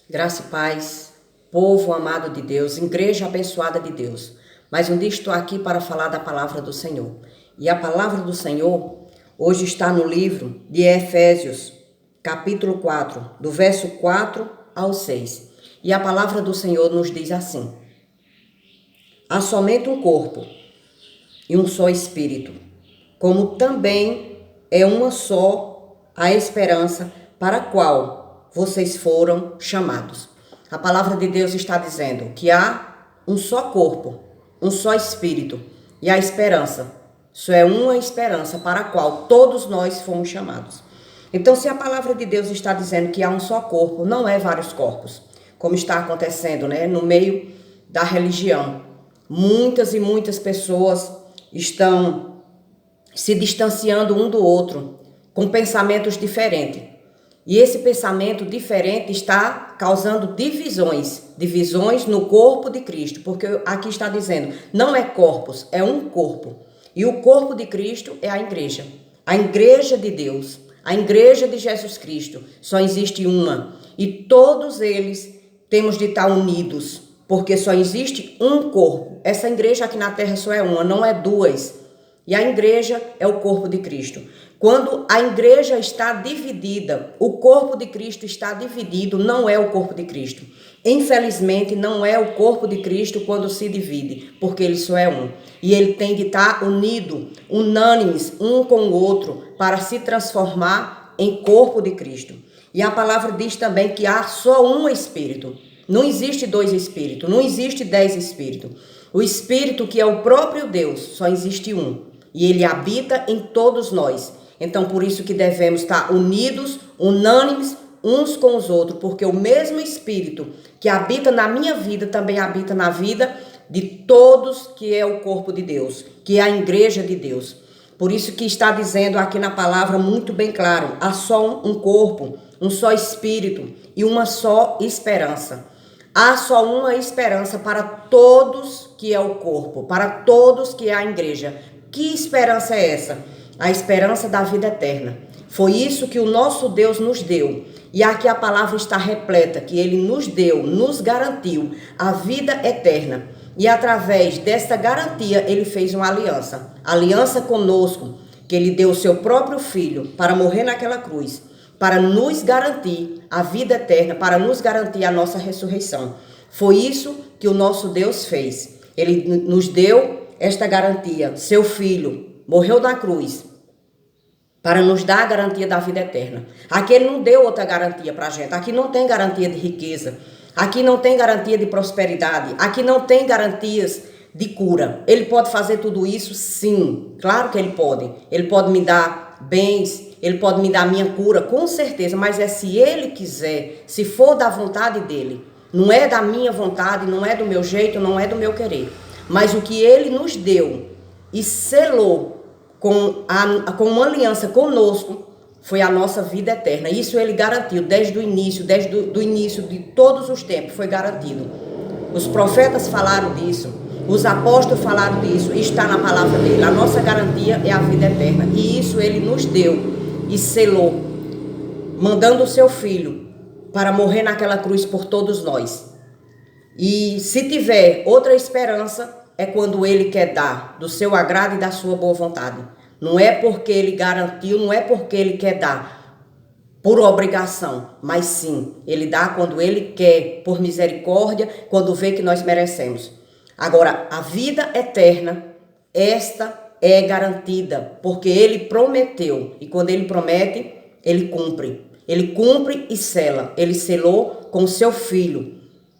Graça e paz, povo amado de Deus, igreja abençoada de Deus. Mais um dia estou aqui para falar da palavra do Senhor. E a palavra do Senhor hoje está no livro de Efésios, capítulo 4, do verso 4 ao 6. E a palavra do Senhor nos diz assim: há somente um corpo e um só espírito, como também é uma só a esperança para a qual vocês foram chamados. A palavra de Deus está dizendo que há um só corpo, um só espírito, e a esperança, isso é uma esperança para a qual todos nós fomos chamados. Então, se a palavra de Deus está dizendo que há um só corpo, não é vários corpos, como está acontecendo, no meio da religião. Muitas e muitas pessoas estão se distanciando um do outro, com pensamentos diferentes. E esse pensamento diferente está causando divisões no corpo de Cristo, porque aqui está dizendo, não é corpos, é um corpo. E o corpo de Cristo é a igreja de Deus, a igreja de Jesus Cristo. Só existe uma. E todos eles temos de estar unidos, porque só existe um corpo. Essa igreja aqui na terra só é uma, não é duas. E a igreja é o corpo de Cristo. Quando a igreja está dividida, o corpo de Cristo está dividido, não é o corpo de Cristo. Infelizmente, não é o corpo de Cristo quando se divide, porque ele só é um. E ele tem de estar unido, unânimes, um com o outro, para se transformar em corpo de Cristo. E a palavra diz também que há só um Espírito. Não existe dois Espíritos, não existe 10 Espíritos. O Espírito, que é o próprio Deus, só existe um. E ele habita em todos nós. Então, por isso que devemos estar unidos, unânimes, uns com os outros, porque o mesmo Espírito que habita na minha vida também habita na vida de todos que é o corpo de Deus, que é a igreja de Deus. Por isso que está dizendo aqui na palavra muito bem claro, há só um corpo, um só Espírito e uma só esperança. Há só uma esperança para todos que é o corpo, para todos que é a igreja. Que esperança é essa? A esperança da vida eterna. Foi isso que o nosso Deus nos deu. E aqui a palavra está repleta, que ele nos deu, nos garantiu a vida eterna. E através dessa garantia, ele fez uma aliança conosco, que ele deu o seu próprio filho para morrer naquela cruz, para nos garantir a vida eterna, para nos garantir a nossa ressurreição. Foi isso que o nosso Deus fez. Ele nos deu esta garantia. Seu filho morreu na cruz para nos dar a garantia da vida eterna. Aqui ele não deu outra garantia para a gente. Aqui não tem garantia de riqueza. Aqui não tem garantia de prosperidade. Aqui não tem garantias de cura. Ele pode fazer tudo isso? Sim, claro que ele pode. Ele pode me dar bens, ele pode me dar a minha cura, com certeza. Mas é se ele quiser, se for da vontade dele. Não é da minha vontade, não é do meu jeito, não é do meu querer. Mas o que ele nos deu e selou com uma aliança conosco foi a nossa vida eterna. Isso ele garantiu desde o início, do início de todos os tempos, foi garantido. Os profetas falaram disso, os apóstolos falaram disso, está na palavra dele. A nossa garantia é a vida eterna. E isso ele nos deu e selou, mandando o seu filho para morrer naquela cruz por todos nós. E se tiver outra esperança, é quando ele quer dar do seu agrado e da sua boa vontade. Não é porque ele garantiu, não é porque ele quer dar por obrigação, mas sim, ele dá quando ele quer, por misericórdia, quando vê que nós merecemos. Agora, a vida eterna, esta é garantida, porque ele prometeu, e quando ele promete, ele cumpre. Ele cumpre e sela. Ele selou com o seu filho,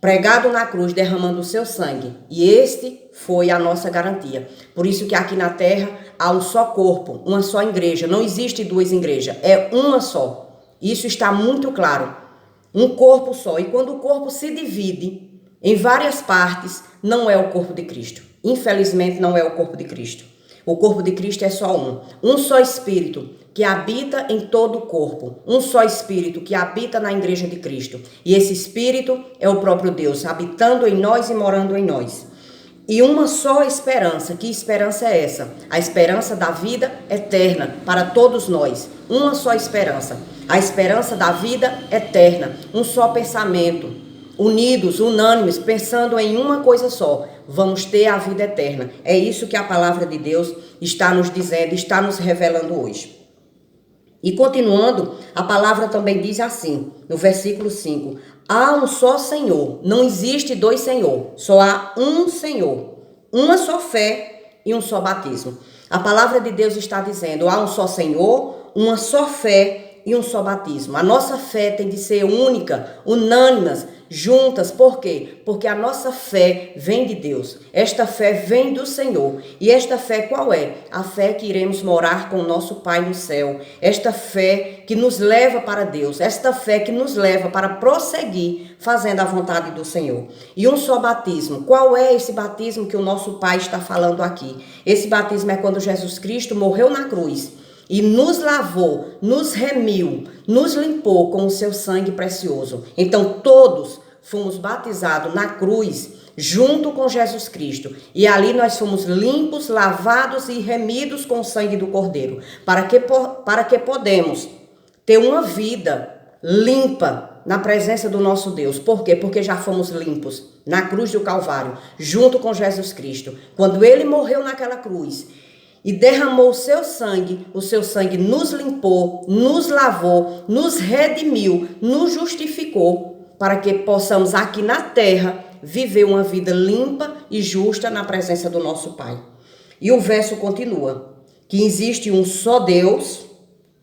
pregado na cruz, derramando o seu sangue. E este foi a nossa garantia. Por isso que aqui na terra há um só corpo, uma só igreja. Não existe duas igrejas, é uma só. Isso está muito claro. Um corpo só. E quando o corpo se divide em várias partes, não é o corpo de Cristo. Infelizmente não é o corpo de Cristo. O corpo de Cristo é só um. Um só Espírito que habita em todo o corpo. Um só Espírito que habita na igreja de Cristo. E esse Espírito é o próprio Deus, habitando em nós e morando em nós. E uma só esperança. Que esperança é essa? A esperança da vida eterna para todos nós. Uma só esperança. a esperança da vida eterna, um só pensamento, unidos, unânimes, pensando em uma coisa só, vamos ter a vida eterna. É isso que a palavra de Deus está nos dizendo, está nos revelando hoje. E continuando, a palavra também diz assim, no versículo 5, há um só Senhor, não existe dois Senhor, só há um Senhor, uma só fé e um só batismo. A palavra de Deus está dizendo, há um só Senhor, uma só fé e um só batismo. A nossa fé tem de ser única, unânimas, juntas. Por quê? Porque a nossa fé vem de Deus. Esta fé vem do Senhor. E esta fé qual é? A fé que iremos morar com o nosso Pai no céu. Esta fé que nos leva para Deus. Esta fé que nos leva para prosseguir fazendo a vontade do Senhor. E um só batismo. Qual é esse batismo que o nosso Pai está falando aqui? Esse batismo é quando Jesus Cristo morreu na cruz e nos lavou, nos remiu, nos limpou com o seu sangue precioso. Então todos fomos batizados na cruz junto com Jesus Cristo. E ali nós fomos limpos, lavados e remidos com o sangue do Cordeiro. Para que podemos ter uma vida limpa na presença do nosso Deus. Por quê? Porque já fomos limpos na cruz do Calvário, junto com Jesus Cristo. Quando ele morreu naquela cruz e derramou o seu sangue nos limpou, nos lavou, nos redimiu, nos justificou, para que possamos aqui na terra viver uma vida limpa e justa na presença do nosso Pai. E o verso continua, que existe um só Deus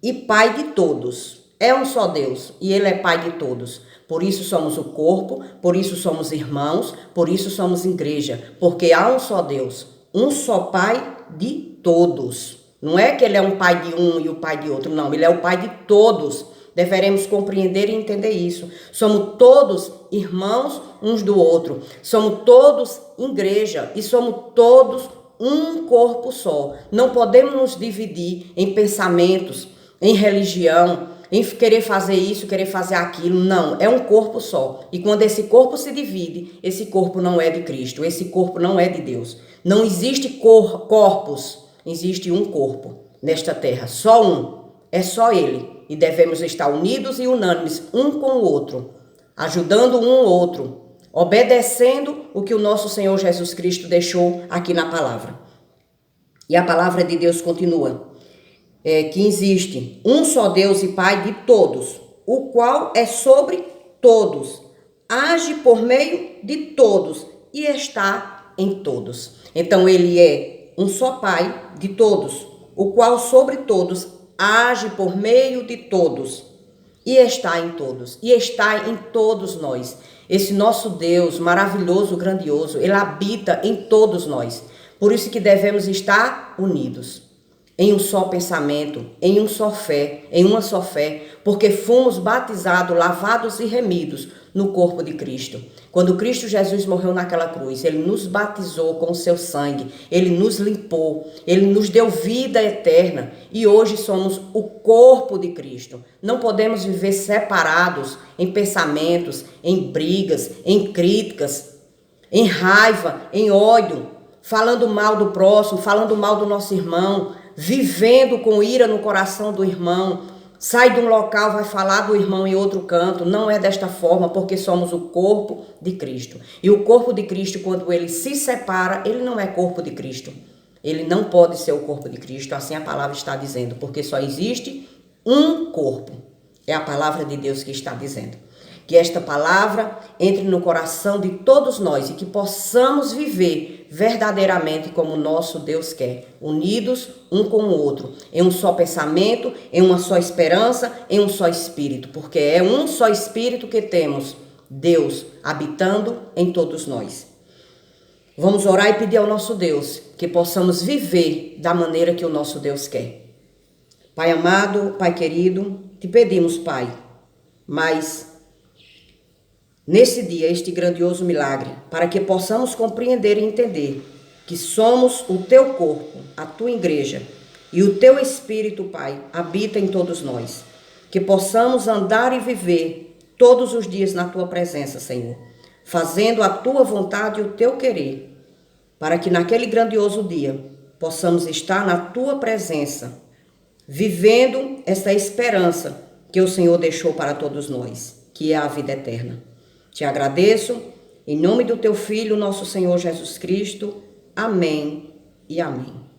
e Pai de todos. É um só Deus e Ele é Pai de todos. Por isso somos o corpo, por isso somos irmãos, por isso somos igreja, porque há um só Deus, um só Pai de todos. Não é que ele é um pai de um e o pai de outro, não. Ele é o pai de todos. Deveremos compreender e entender isso. Somos todos irmãos uns do outro. Somos todos igreja e somos todos um corpo só. Não podemos nos dividir em pensamentos, em religião, em querer fazer isso, querer fazer aquilo. Não, é um corpo só. E quando esse corpo se divide, esse corpo não é de Cristo, esse corpo não é de Deus. Não existe corpos, existe um corpo nesta terra, só um, é só Ele. E devemos estar unidos e unânimes um com o outro, ajudando um ao outro, obedecendo o que o nosso Senhor Jesus Cristo deixou aqui na palavra. E a palavra de Deus continua, que existe um só Deus e Pai de todos, o qual é sobre todos, age por meio de todos e está em todos. Então ele é um só Pai de todos, o qual sobre todos age por meio de todos e está em todos, e está em todos nós. Esse nosso Deus maravilhoso, grandioso, ele habita em todos nós. Por isso que devemos estar unidos, em um só pensamento, em uma só fé, porque fomos batizados, lavados e remidos no corpo de Cristo. Quando Cristo Jesus morreu naquela cruz, ele nos batizou com o seu sangue, ele nos limpou, ele nos deu vida eterna e hoje somos o corpo de Cristo. Não podemos viver separados em pensamentos, em brigas, em críticas, em raiva, em ódio, falando mal do próximo, falando mal do nosso irmão, vivendo com ira no coração do irmão. Sai de um local, vai falar do irmão em outro canto. Não é desta forma, porque somos o corpo de Cristo. E o corpo de Cristo, quando ele se separa, ele não é corpo de Cristo. Ele não pode ser o corpo de Cristo, assim a palavra está dizendo, porque só existe um corpo. É a palavra de Deus que está dizendo. Que esta palavra entre no coração de todos nós e que possamos viver verdadeiramente como nosso Deus quer, unidos um com o outro, em um só pensamento, em uma só esperança, em um só espírito, porque é um só espírito que temos, Deus habitando em todos nós. Vamos orar e pedir ao nosso Deus que possamos viver da maneira que o nosso Deus quer. Pai amado, Pai querido, te pedimos, Pai, mas nesse dia, este grandioso milagre, para que possamos compreender e entender que somos o teu corpo, a tua igreja, e o teu Espírito, Pai, habita em todos nós. Que possamos andar e viver todos os dias na tua presença, Senhor, fazendo a tua vontade e o teu querer, para que naquele grandioso dia possamos estar na tua presença, vivendo essa esperança que o Senhor deixou para todos nós, que é a vida eterna. Te agradeço, em nome do teu Filho, nosso Senhor Jesus Cristo. Amém e amém.